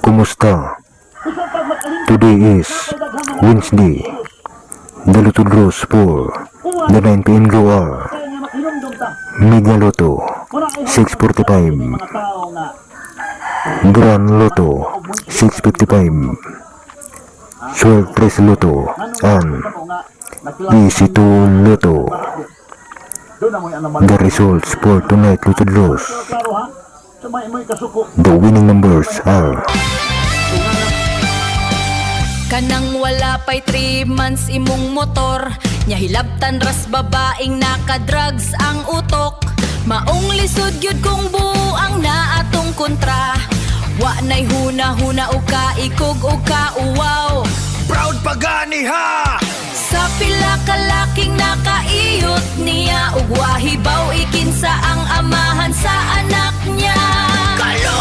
Kumusta? Today is Wednesday, the Lotto draws for the 9 PM draw are Mega Lotto 645, Grand Lotto 655, Sword 3 Lotto, and EC2 Lotto. The results for tonight Lotto draws. The winning numbers are Kanang wala pa'y 3 months imong motor, nya hilabtan ras babaeng naka-drugs ang utok. Maong lisod gyud kung buang na atong kontra, wa nay huna-huna o kaikog o kauwaw. Proud pagani ha! Sa pila kalaking nakaiyot niya, ug wahibaw ikinsa ang amahan sa anak niya. Kalo!